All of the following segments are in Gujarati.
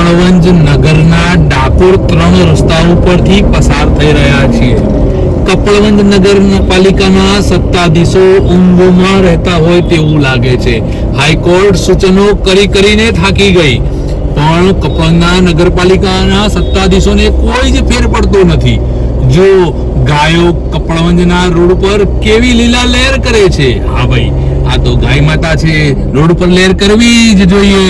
કપડવંજ નગરના ડાકોર 3 રસ્તા ઉપરથી પસાર થઈ રહ્યા છીએ. કપડવંજ નગરપાલિકાના સત્તાધીશો ઊંઘમાં રહેતા હોય તેવું લાગે છે. હાઈકોર્ટ સૂચનો કરીને થાકી ગઈ, પણ કપડવંજના નગરપાલિકાના સત્તાધીશોને કોઈ જ ફેર પડતો નથી. જો ગાયો કપડવંજના રોડ પર કેવી લીલા લહેર કરે છે. હા ભાઈ, આ તો ગાય માતા છે, રોડ પર લહેર કરવી જ જોઈએ.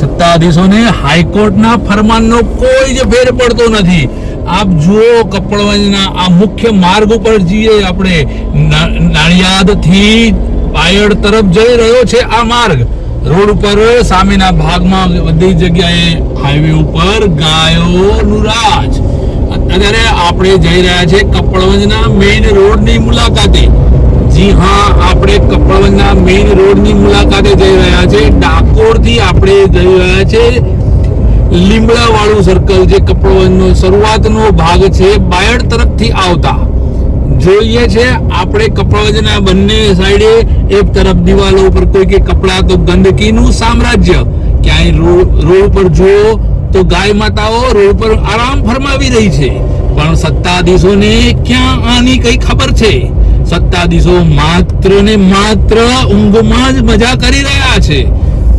સત્તાધીશોને હાઈકોર્ટના ફરમાનનો કોઈ જ ફેર પડતો નથી. આપ જુઓ, કપડવંજના આ મુખ્ય માર્ગ ઉપર જઈએ આપણે, નાળિયાદથી પાયડ તરફ જઈ રહ્યો છે આ માર્ગ. રોડ ઉપર સામેના ભાગમાં બધી જગ્યાએ હાઈવે ઉપર ગાયોનું રાજ. અત્યારે આપણે જઈ રહ્યા છે કપડવંજના મેઇન રોડની મુલાકાતે. જી હા, આપણે કપડવંજના મેઇન રોડની મુલાકાતે જઈ રહ્યા છે. ડાકોરથી આપણે જઈ રહ્યા છે લીમડા વાળું સર્કલ, જે કપડવંજનો શરૂઆતનો ભાગ છે બાયડ તરફથી આવતા. જોઈએ છે આપણે કપડવંજના બંને સાઈડે એક તરફ દિવાલો ઉપર કોઈ કે કપડા તો ગંદકીનું સામ્રાજ્ય. ક્યાંય રોડ પર જુઓ તો ગાય માતાઓ રોડ પર આરામ ફરમાવી રહી છે, પણ સત્તાધીશોને ક્યાં આની કઈ ખબર છે? સત્તાધીશો માત્ર ને માત્ર ઊંઘમાં જ મજા કરી રહ્યા છે.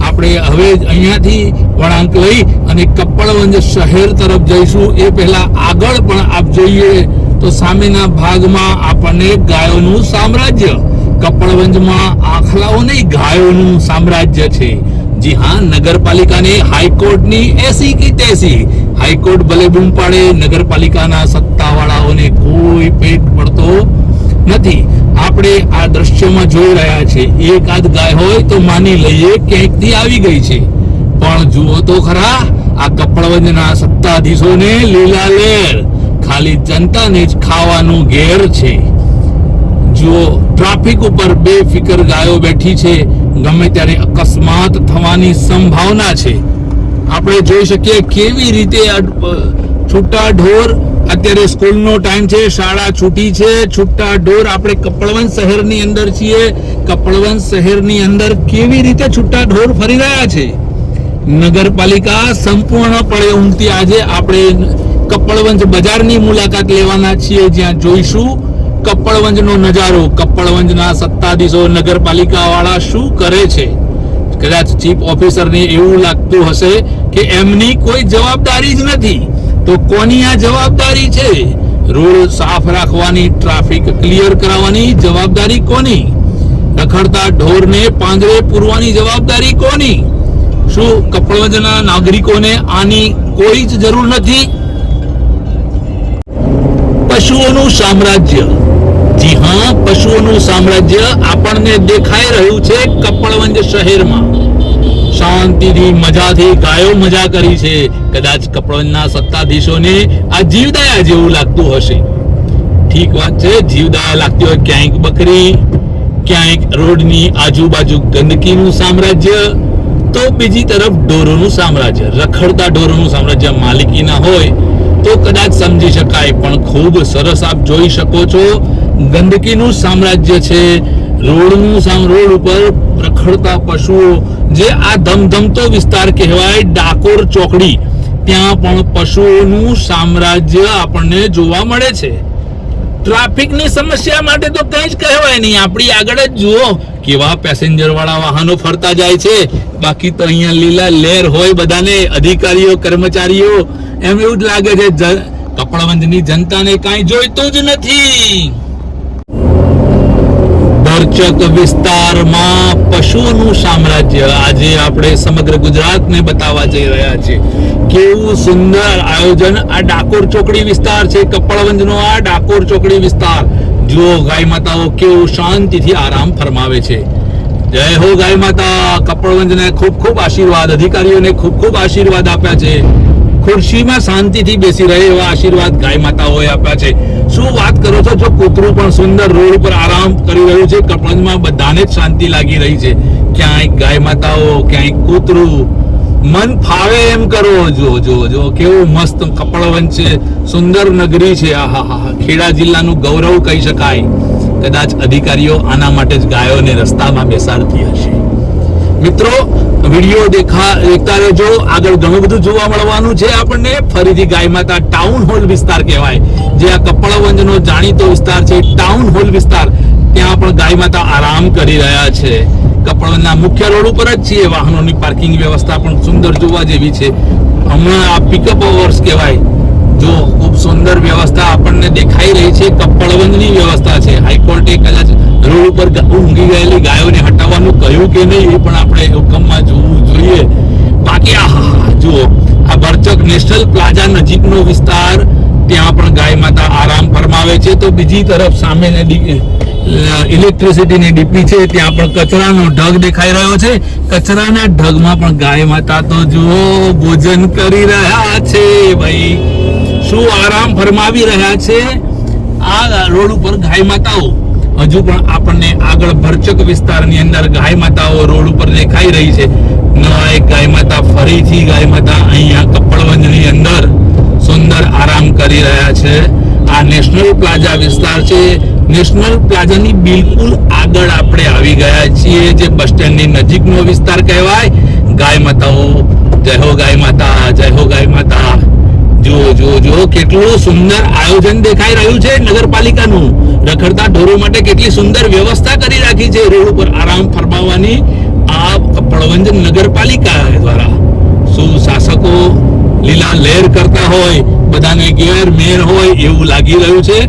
આપણે હવે અહીંયાથી વળાંક લઈ અને કપડવંજ શહેર તરફ જઈશું. એ પહેલા આગળ પણ આપ જોઈએ તો સામેના ભાગમાં આપણને ગાયોનું સામ્રાજ્ય, કપડવંજમાં આખલાઓ નહીં ગાયોનું સામ્રાજ્ય છે. જી હા, નગરપાલિકાને હાઈકોર્ટની એસી કી તેસી. હાઈકોર્ટ ભલે બૂમ પાડે, નગરપાલિકાના સત્તાવાળાઓને કોઈ પેટ પડતો નથી. આપણે આ દ્રશ્યમાં જોઈ રહ્યા છે, એકાદ ગાય હોય તો માની લઈએ ક્યાંકથી આવી ગઈ છે, પણ જુઓ તો ખરા આ કપડવંજના સત્તાધીશોને લીલા લહેર, ખાલી જનતાને જ ખાવાનું ઘેર છે. જુઓ, ટ્રાફિક ઉપર બેફિકર ગાયો બેઠી છે. ગમે ત્યારે અકસ્માત થવાની સંભાવના છે. આપણે જોઈ શકીએ કેવી રીતે છૂટા ઢોર, અત્યારે સ્કૂલનો ટાઈમ છે, શાળા છૂટી છે, છૂટા ઢોર આપણે કપડવંજ શહેરની અંદર છીએ. કપડવંજ શહેરની અંદર કેવી રીતે છૂટા ઢોર ફરી રહ્યા છે. નગરપાલિકા સંપૂર્ણપણે ઊંઘતી. આજે આપણે કપડવંજ બજારની મુલાકાત લેવાના છીએ, જ્યાં જોઈશું કપડવંજનો નજારો, કપડવંજના સત્તાધીશો, નગરપાલિકા વાળા શું કરે છે. કદાચ ચીફ ઓફિસરને એવું લાગતું હશે કે એમની કોઈ જવાબદારી જ નથી, તો કોની આ જવાબદારી છે? રોડ સાફ રાખવાની, ટ્રાફિક ક્લિયર કરાવવાની જવાબદારી કોની? રખડતા ઢોરને પાંજરે પૂરવાની જવાબદારી કોની? શું કપડવંજના નાગરિકોને આની કોઈ જ જરૂર નથી? પશુઓનું સામ્રાજ્ય. જી હા, પશુઓનું સામ્રાજ્ય આપણને દેખાઈ રહ્યું છે કપડવંજ શહેરમાં. શાંતિથી મજાથી ગાયો મજા કરી છે. કદાચ કપડવંજના સત્તાધીશોને આ જીવદયા જેવું લાગતું હશે. ઠીક વાત છે, જીવદયા લાગતી હોય. ક્યાંક બકરી, ક્યાંક રોડની આજુબાજુ ગંદકીનું સામ્રાજ્ય, તો બીજી તરફ ઢોરોનું સામ્રાજ્ય, રખડતા ઢોરોનું સામ્રાજ્ય માલિકીના હોય તો કદાચ સમજી શકાય, પણ ખૂબ સરસ આપ જોઈ શકો છો ગંદકીનું સામ્રાજ્ય છે. રોડ ઉપર રખડતા પશુઓ, જે આ ધમધમતો વિસ્તાર કહેવાય ડાકોર ચોકડી, ત્યાં પણ પશુઓનું સામ્રાજ્ય આપણને જોવા મળે છે. ટ્રાફિકની સમસ્યા માટે તો કંઈ જ કહેવાય નહીં. આપણી આગળ જ જુઓ કેવા પેસેન્જર વાળા વાહનો ફરતા જાય છે. બાકી તો અહીંયા લીલા લહેર હોય બધાને, અધિકારીઓ, કર્મચારીઓ, એમ એવું જ લાગે છે કપડવંજની જનતાને કાંઈ જોઈતું જ નથી. દર્શક વિસ્તારમાં પશુઓનું સામ્રાજ્ય આજે આપણે સમગ્ર ગુજરાતને બતાવવા જઈ રહ્યા છીએ. કેવું સુંદર આયોજન આ ડાકોર ચોકડી વિસ્તાર છે. કપડવંજનો આ ડાકોર ચોકડી વિસ્તાર જુઓ, ગાય માતાઓ કેવું શાંતિથી આરામ ફરમાવે છે. જય હો ગાય માતા. કપડવંજને ખૂબ ખૂબ આશીર્વાદ, અધિકારીઓને ખૂબ ખૂબ આશીર્વાદ આપ્યા છે. ખુરશીમાં શાંતિથી બેસી રહે એવા આશીર્વાદ ગાય માતાઓએ આપ્યા છે. શું વાત કરો છો? જો કૂતરું પણ સુંદર રોડ ઉપર આરામ કરી રહ્યું છે. કપડવંજમાં બધાને જ શાંતિ લાગી રહી છે. ક્યાંય ગાય માતાઓ, ક્યાંય કૂતરું, મન ફાવે એમ કરો. જો કેવું મસ્ત કપડવંજ છે, સુંદર નગરી છે. આહા, ખેડા જિલ્લાનું ગૌરવ કહી શકાય. કદાચ અધિકારીઓ આના માટે જ ગાયોને રસ્તામાં બેસાડતી હશે. મિત્રો, વિડીયો દેખતા રહેજો. આગળ ઘણું બધું જોવા મળવાનું છે આપણને. ફરીથી ગાય માતા ટાઉન હોલ વિસ્તાર કહેવાય, જે આ કપડવંજનો જાણીતો વિસ્તાર છે, ટાઉન હોલ વિસ્તાર. ત્યાં પણ ગાય માતા આરામ કરી રહ્યા છે. કપડવંજના મુખ્ય રોડ ઉપર જ છીએ. વાહનોની પાર્કિંગ વ્યવસ્થા પણ સુંદર જોવા જેવી છે. હમણાં આ પિકઅપ ઓવર્સ કહેવાય, જો ખૂબ સુંદર વ્યવસ્થા આપણને દેખાઈ રહી છે. કપડવંજની વ્યવસ્થા છે. હાઈકોર્ટે કદાચ રોડ ઉપર ઊંઘી ગયેલી ગાયોને હટાવવાનું કહ્યું કે નહીં, એ પણ આપણે હુકમમાં જોવું જોઈએ. બાકી જુઓ, આ ભરચક નેશનલ પ્લાઝા નજીકનો વિસ્તાર, ત્યાં પણ ગાય માતા આરામ ફરમાવે છે. તો બીજી તરફ સામે ઇલેક્ટ્રિસિટીની ડીપી છે, ત્યાં પણ કચરાનો ઢગ દેખાઈ રહ્યો છે. કચરાના ઢગમાં પણ ગાય માતા તો જુઓ ભોજન કરી રહ્યા છે. ભાઈ શું આરામ ફરમાવી રહ્યા છે આ રોડ ઉપર ગાય માતાઓ. હજુ પણ આપણને આગળ ભરચક વિસ્તારની અંદર ગાય માતાઓ રોડ ઉપર દેખાઈ રહી છે. નવા એક ગાય માતા, ફરીથી ગાય માતા અહીંયા કપડવંજની અંદર સુંદર આરામ કરી રહ્યા છે. આ નેશનલ પ્લાઝા વિસ્તાર છે. નેશનલ પ્લાઝાની બિલકુલ આગળ આપણે આવી ગયા છીએ, જે બસ સ્ટેન્ડની નજીકનો વિસ્તાર કહેવાય. ગાય માતાઓ, જય હો ગાય માતા, જય હો ગાય માતા. જો કેટલું સુંદર આયોજન દેખાઈ રહ્યું છે નગરપાલિકાનું. રખડતા ઢોરો માટે કેટલી સુંદર વ્યવસ્થા કરી રાખી છે રોડ ઉપર આરામ ફરમાવવાની આ કપડવંજ નગરપાલિકા દ્વારા. શું શાસકો લીલા લહેર કરતા હોય, બધાને ઘેર મેર હોય એવું લાગી રહ્યું છે.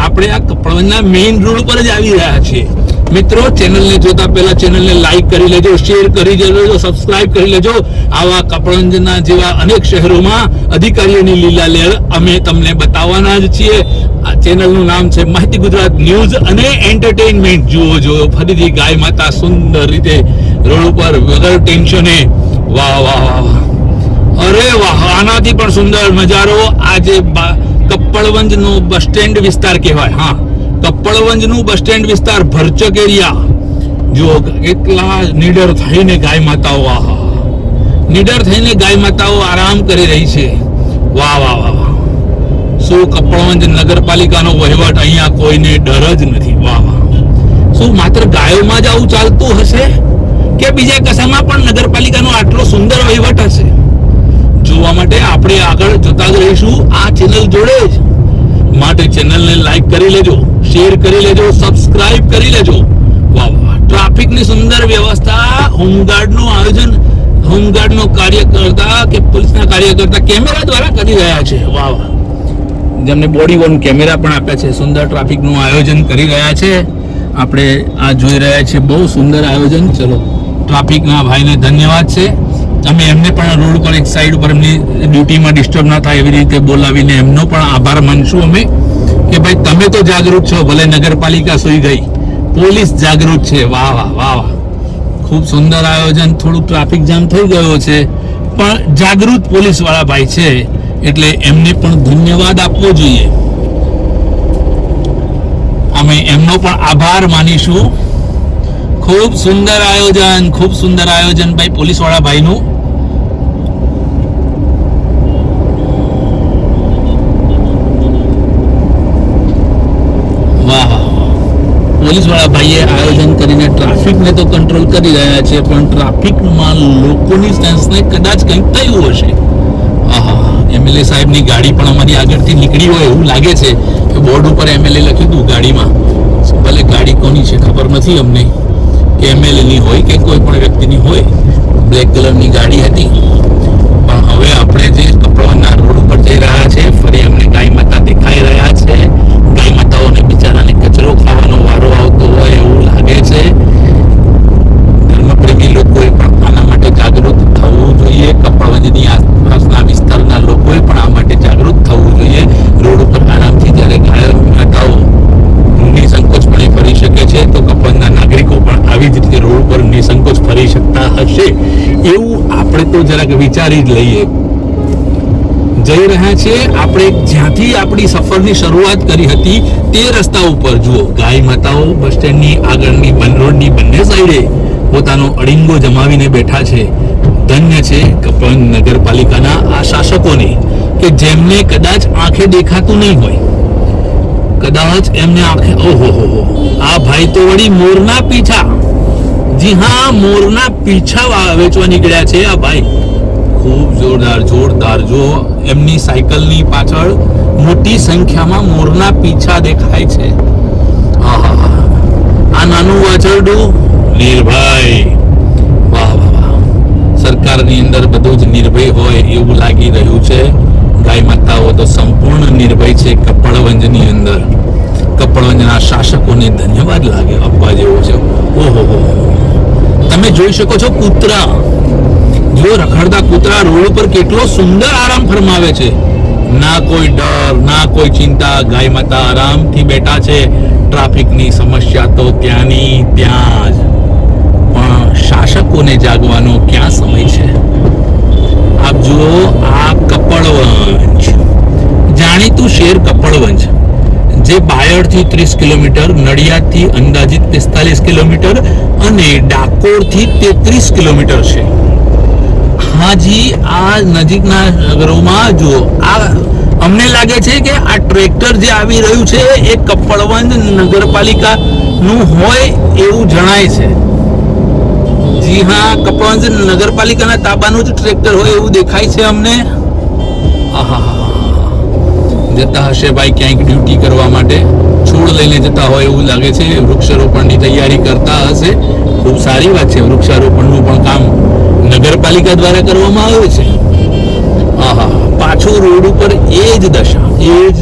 આપણે આ કપડવંજના મેઇન રોડ ઉપર જ આવી રહ્યા છીએ. મિત્રો, ચેનલને જોતા પહેલા ચેનલને લાઈક કરી લેજો, શેર કરી લેજો, સબસ્ક્રાઇબ કરી લેજો. આવા કપડવંજના જેવા અનેક શહેરોમાં અધિકારીઓની લીલા લહેર અમે તમને બતાવવાના જ છીએ. આ ચેનલનું નામ છે માહિતી ગુજરાત ન્યૂઝ અને એન્ટરટેઇનમેન્ટ. જુઓ ફરીથી ગાય માતા સુંદર રીતે રોડ ઉપર વગર ટેન્શને. વાહ વાહ વાહ, અરે વાહ, આનાથી પણ સુંદર નજારો. આજે કપડવંજનો બસ સ્ટેન્ડ વિસ્તાર કહેવાય. હા, કપડવંજનું બસ સ્ટેન્ડ વિસ્તાર, ભરચક એરિયા. જો કેટલા નીડર થઈને ગાય માતાઓ, નીડર થઈને ગાય માતાઓ આરામ કરી રહી છે. વાહ વાહ વાહ, શું કપડવંજ નગરપાલિકાનો વહીવટ, અહીંયા કોઈને ડર જ નથી. વાહ વાહ, શું માત્ર ગાયોમાં જ આવું ચાલતું હશે કે બીજા કશામાં પણ નગરપાલિકાનો આટલો સુંદર વહીવટ હશે? જોવા માટે આપણે આગળ જોતા જ રહીશું આ ચેનલ જોડે જ. માટે ચેનલને લાઈક કરી લેજો, શેર કરી લેજો, સબસ્ક્રાઇબ કરી લેજો. વાહ વાહ, ટ્રાફિકની સુંદર વ્યવસ્થા, હોમગાર્ડનું આયોજન, હોમગાર્ડનો કાર્યકર્તા કે પોલીસના કાર્યકર્તા કેમેરા દ્વારા કરી રહ્યા છે. વાહ વાહ, જેમને બોડી વોર્ન કેમેરા પણ આપ્યા છે. સુંદર ટ્રાફિકનું આયોજન કરી રહ્યા છે. આપણે આ જોઈ રહ્યા છીએ, બહુ સુંદર આયોજન. ચલો, ટ્રાફિકના ભાઈને ધન્યવાદ છે. અમે એમને પણ રોડ પર એક સાઈડ ઉપર એમની ડ્યુટીમાં ડિસ્ટર્બ ના થાય એવી રીતે બોલાવીને એમનો પણ આભાર માનશું અમે, કે ભાઈ તમે તો જાગૃત છો, ભલે નગરપાલિકા સૂઈ ગઈ, પોલીસ જાગૃત છે. વાહ વાહ વાહ વાહ, ખૂબ સુંદર આયોજન. થોડું ટ્રાફિક જામ થઈ ગયો છે, પણ જાગૃત પોલીસ વાળા ભાઈ છે એટલે એમને પણ ધન્યવાદ આપવો જોઈએ. અમે એમનો પણ આભાર માનીશું. ખૂબ સુંદર આયોજન, ખૂબ સુંદર આયોજન ભાઈ પોલીસ વાળા ભાઈનું. પોલીસ વાળા ભાઈએ આયોજન કરીને ટ્રાફિકને તો કંટ્રોલ કરી રહ્યા છે, પણ ટ્રાફિકમાં લોકોની સેન્સને કદાચ કંઈક થયું હશે. એમએલએ સાહેબની ગાડી પણ અમારી આગળથી નીકળી હોય એવું લાગે છે. બોર્ડ ઉપર એમએલએ લખ્યું હતું ગાડીમાં. ભલે ગાડી કોની છે ખબર નથી અમને, કે એમએલએ ની હોય કે કોઈ પણ વ્યક્તિની હોય. બ્લેક કલરની ગાડી હતી. પણ હવે આપણે જે કપડવંજના રોડ ઉપર જઈ રહ્યા છે, ફરી અમને ગાય માતા દેખાઈ રહ્યા છે. ગાય માતાઓને બિચારાને કચરો ખાવાનો વારો આવતો હોય એવું લાગે છે. ધર્મપ્રેમી લોકોએ પણ આના માટે જાગૃત થવું જોઈએ. કપડવંજની આસપાસના વિસ્તારના લોકોએ પણ આ માટે જાગૃત થવું જોઈએ. રોડ ઉપર આરામથી જ્યારે ગાય માતાઓ નિસંકોચપણે ફરી શકે છે, તો કપડવંજના નાગરિકો પણ આવી જ રીતે રોડ પર નિસંકોચ ફરી શકતા હશે એવું આપણે તો જરાક વિચારી જ લઈએ. જઈ રહ્યા છીએ આપણે જ્યાંથી આપણી સફરની શરૂઆત કરી હતી તે રસ્તા ઉપર. જુઓ, ગાય માતાઓ બસ સ્ટેન્ડની આગળની રોડની બંને સાઈડે પોતાનો અડીંગો જમાવીને બેઠા છે. ધન્ય છે કપડવંજ નગરપાલિકાના આ શાસકોને, કે જેમને કદાચ આંખે દેખાતું નહીં હોય, કદાચ એમને આંખે, ઓહો, આ ભાઈ તો વળી મોરના પીછા, જી હા, મોરના પીછા વેચવા નીકળ્યા છે આ ભાઈ. ખૂબ જોરદાર જો એમની સાયકલની પાછળ મોટી સંખ્યામાં મોરના પીછા દેખાય છે. આહા, આ નાનું વાછરડું નિર્ભય. વાહ વાહ વાહ, સરકારની અંદર બધું જ નિર્ભય હોય એવું લાગી રહ્યું છે. ગાય માતાઓ તો સંપૂર્ણ નિર્ભય છે કપડવંજની અંદર. કપડવંજના શાસકોને ધન્યવાદ લાગે આપવા જેવો છે. ઓહો, તમે જોઈ શકો છો કૂતરા. જો રખડતા કૂતરા રોડ ઉપર કેટલો સુંદર આરામ ફરમાવે છે. ના કોઈ ડર, ના કોઈ ચિંતા. ગાય માતા આરામથી બેઠા છે. ટ્રાફિકની સમસ્યા તો ત્યાંની ત્યાં જ, પણ શાસકોને જાગવાનો ક્યાં સમય છે? આપ જુઓ, આ કપડવંજ, જાણીતું શહેર કપડવંજ, જે બાયડથી 30 કિલોમીટર, નડિયાદથી અંદાજિત 45 કિલોમીટર અને ડાકોરથી 33 કિલોમીટર છે. હાજી, આ નજીકના નગરોમાં જો આ અમને લાગે છે કે આ ટ્રેક્ટર જે આવી રહ્યું છે એ કપડવંજ નગરપાલિકા નું હોય એવું જણાય છે. જી હા, કપડવંજ નગરપાલિકાના તાબાનું જ ટ્રેક્ટર હોય એવું દેખાય છે અમને. આહા, જતા હશે ભાઈ ક્યાંક ડ્યુટી કરવા માટે, છોડ લઈને જતા હોય એવું લાગે છે. વૃક્ષારોપણની તૈયારી કરતા હશે. ખૂબ સારી વાત છે, વૃક્ષારોપણનું પણ કામ નગરપાલિકા દ્વારા કરવામાં આવે છે. આહા, પાછો રોડ ઉપર એ જ દશા, એ જ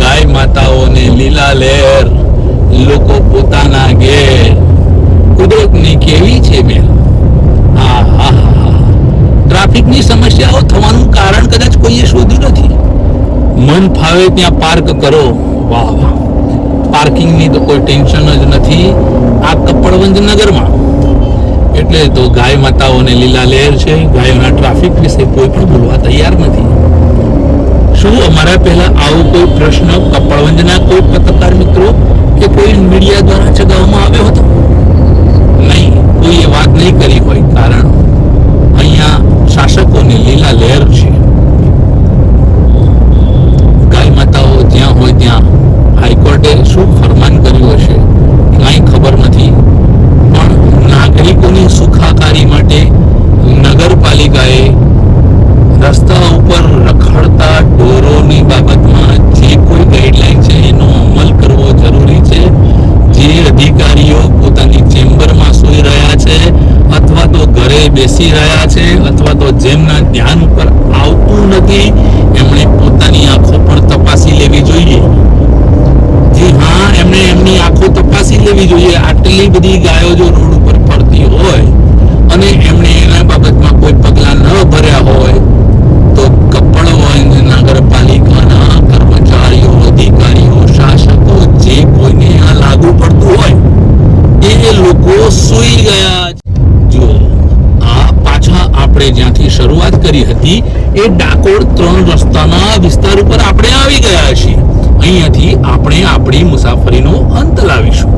ગાય માતાઓને લીલા લહેર, લોકો પોતાના ઘેર. કુદરતની કેવી છે બેન. ટ્રાફિકની સમસ્યાઓ થવાનું કારણ કદાચ કોઈએ શોધ્યું નથી. મન ફાવે ત્યાં પાર્ક કરો. વાહ વાહ, પાર્કિંગની તો કોઈ ટેન્શન જ નથી આ કપડવંજ નગરમાં. એટલે તો ગાય માતાઓને લીલા લહેર છે. ગાયોના ટ્રાફિક વિશે કોઈ પણ બોલવા તૈયાર નથી. શું અમારા પહેલા આવો કોઈ પ્રશ્ન કપડવંજના કોઈ પત્રકાર મિત્રો કે કોઈ મીડિયા દ્વારા ચગાવવામાં આવ્યો હતો? નહીં, કોઈએ વાત નહીં કરી હોય, કારણ અહીંયા શાસકોને લીલા લહેર છે. ગાય માતાઓ જ્યાં હોય ત્યાં હાઈકોર્ટે શું ફરમાન કર્યું હશે કાંઈ ખબર નથી, પણ નાગરિકોની સુખાકારી માટે નગરપાલિકાએ રસ્તા ઉપર રખડતા ઢોરોની બાબતમાં જે કોઈ ગાઈડલાઈન છે એનો અમલ કરવો જરૂરી છે. જે અધિકારીઓ પોતાની ચેમ્બરમાં સૂઈ રહ્યા છે, અથવા તો ઘરે બેસી રહ્યા છે, અથવા તો જેમના ધ્યાન ઉપર આવતું નથી, એમણે પોતાની આંખો પણ તપાસી લેવી જોઈએ. જી હા, એમણે એમની આંખો તપાસી લેવી જોઈએ. આટલી બધી ગાયો જો રોડ ઉપર ફરતી હોય અને એમણે એના બાબતમાં કોઈ પગલાં ન ભર્યા હોય તો કપડવંજ નગરપાલિકાના કર્મચારીઓ, અધિકારીઓ, શાસકો, જે કોઈને આ લાગુ પડતું હોય એ લોકો સૂઈ ગયા. જો આ પાછા આપણે જ્યાંથી શરૂઆત કરી હતી એ ડાકોર 3 રસ્તાના વિસ્તાર ઉપર આપણે આવી ગયા છીએ. અહીંયાથી આપણે આપણી મુસાફરીનો અંત લાવીશું.